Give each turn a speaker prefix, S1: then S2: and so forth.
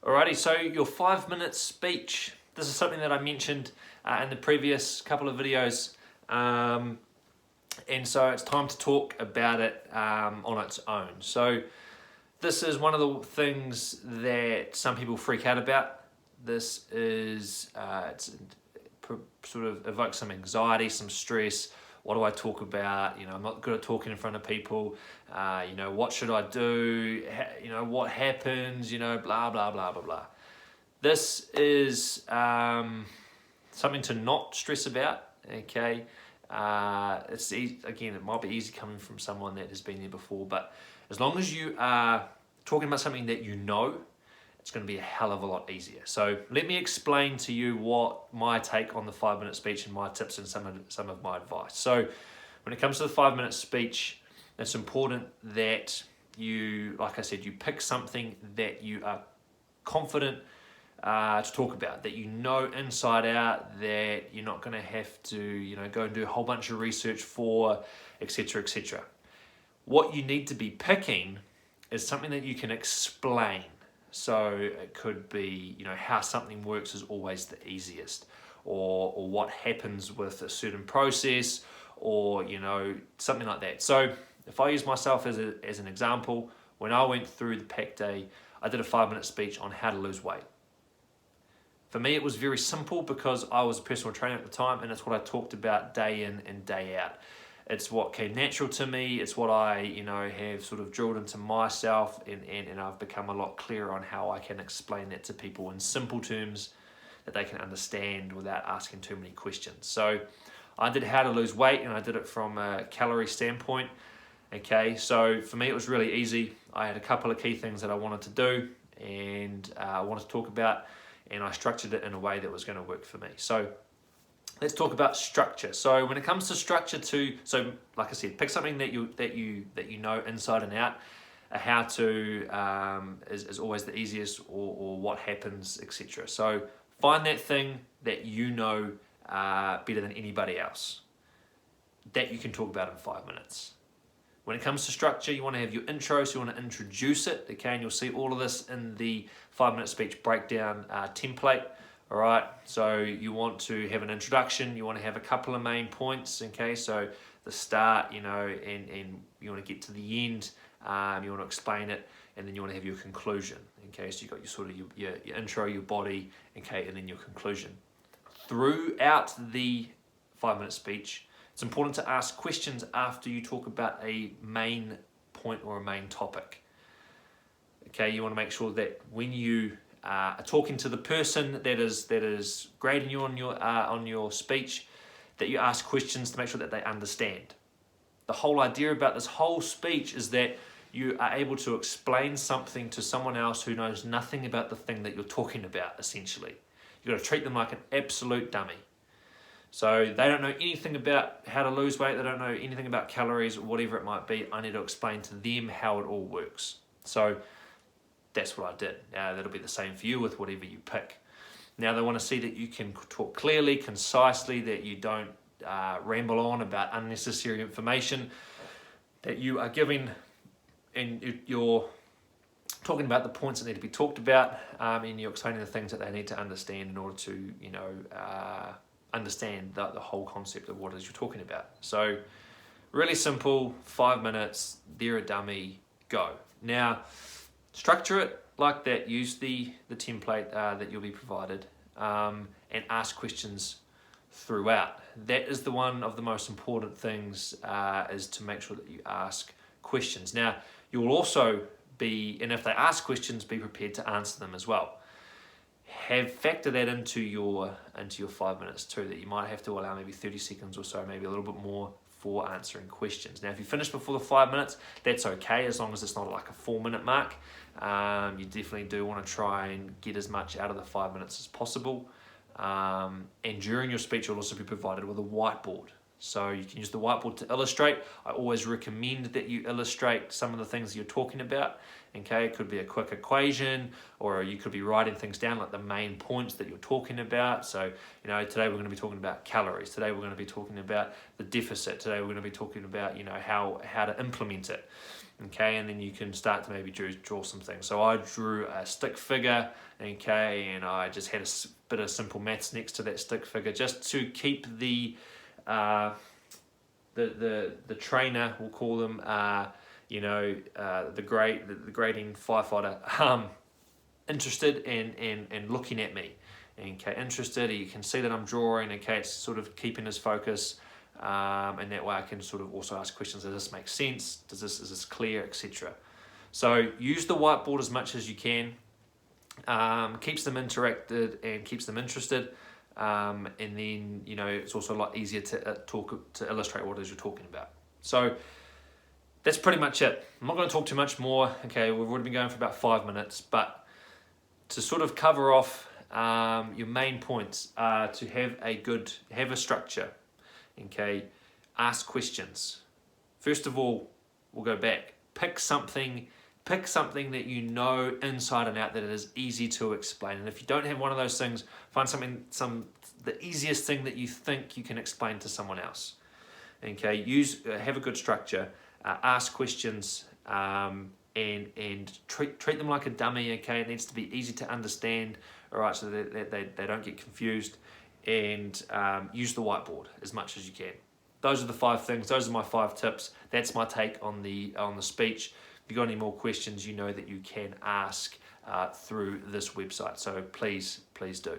S1: Alrighty, so your 5-minute speech. This is something that I mentioned in the previous couple of videos. And so it's time to talk about it on its own. So this is one of the things that some people freak out about. This is, sort of evokes some anxiety, some stress. What do I talk about? I'm not good at talking in front of people. What should I do? What happens? Blah, blah, blah, blah, blah. This is something to not stress about, okay? It's easy, again, it might be easy coming from someone that has been there before, but as long as you are talking about something that you know, it's going to be a hell of a lot easier. So let me explain to you what my take on the 5-minute speech and my tips and some of my advice. So when it comes to the 5-minute speech, it's important that you, like I said, you pick something that you are confident to talk about, that you know inside out, that you're not going to have to go and do a whole bunch of research for, etc., etc. What you need to be picking is something that you can explain. So it could be, how something works is always the easiest, or what happens with a certain process, or something like that. So if I use myself as an example, when I went through the pack day, I did a 5-minute speech on how to lose weight. For me, it was very simple because I was a personal trainer at the time, and it's what I talked about day in and day out. It's what came natural to me. It's what I, have sort of drilled into myself, and I've become a lot clearer on how I can explain that to people in simple terms that they can understand without asking too many questions. So I did how to lose weight, and I did it from a calorie standpoint. Okay, so for me, it was really easy. I had a couple of key things that I wanted to do, and I wanted to talk about, and I structured it in a way that was going to work for me. So let's talk about structure. So when it comes to structure so like I said, pick something that you know inside and out. A how to is always the easiest, or what happens, etc. So find that thing that you know better than anybody else, that you can talk about in 5 minutes. When it comes to structure, you want to have your intro, so you want to introduce it, okay? And you'll see all of this in the 5-minute speech breakdown template. All right, so you want to have an introduction, you want to have a couple of main points, okay? So the start, and you want to get to the end, you want to explain it, and then you want to have your conclusion, okay? So you've got your sort of your intro, your body, okay, and then your conclusion. Throughout the 5-minute speech, it's important to ask questions after you talk about a main point or a main topic. Okay, you want to make sure that when you are talking to the person that is grading you on your speech, that you ask questions to make sure that they understand. The whole idea about this whole speech is that you are able to explain something to someone else who knows nothing about the thing that you're talking about, essentially. You've got to treat them like an absolute dummy. So they don't know anything about how to lose weight, they don't know anything about calories, or whatever it might be. I need to explain to them how it all works. So that's what I did. That'll be the same for you with whatever you pick. Now they want to see that you can talk clearly, concisely, that you don't ramble on about unnecessary information, that you are giving, and you're talking about the points that need to be talked about, and you're explaining the things that they need to understand in order to, understand the whole concept of what it is you're talking about. So really simple, 5 minutes, they're a dummy, go. Now, structure it like that, use the template that you'll be provided, and ask questions throughout. That is the one of the most important things, is to make sure that you ask questions. Now, you will also be, and if they ask questions, be prepared to answer them as well. Factor that into your 5 minutes too, that you might have to allow maybe 30 seconds or so, maybe a little bit more, for answering questions. Now, if you finish before the 5 minutes, that's okay, as long as it's not like a 4-minute mark. You definitely do want to try and get as much out of the 5 minutes as possible. And during your speech, you'll also be provided with a whiteboard. So you can use the whiteboard to illustrate. I always recommend that you illustrate some of the things that you're talking about. Okay, it could be a quick equation, or you could be writing things down like the main points that you're talking about. So, you know, today we're going to be talking about calories. Today we're going to be talking about the deficit. Today we're going to be talking about, you know, how to implement it. Okay, and then you can start to maybe draw some things. So I drew a stick figure, okay, and I just had a bit of simple maths next to that stick figure just to keep the trainer, we'll call them, the grading firefighter, interested and looking at me. Okay, interested. You can see that I'm drawing. Okay, it's sort of keeping his focus. And that way I can sort of also ask questions. Does this make sense? Is this clear, etc. So use the whiteboard as much as you can. Keeps them interacted and keeps them interested. And then, you know, it's also a lot easier to illustrate what it is you're talking about. So that's pretty much it. I'm not going to talk too much more. Okay, we've already been going for about 5 minutes, but to sort of cover off your main points are to have a structure. Okay, ask questions. First of all, we'll go back. Pick something that you know inside and out that it is easy to explain. And if you don't have one of those things, find the easiest thing that you think you can explain to someone else. Okay, have a good structure. Ask questions and treat them like a dummy. Okay, it needs to be easy to understand. All right, so that they don't get confused. And use the whiteboard as much as you can. Those are the 5 things. Those are my 5 tips. That's my take on the speech. If you've got any more questions, you know that you can ask through this website. So please do.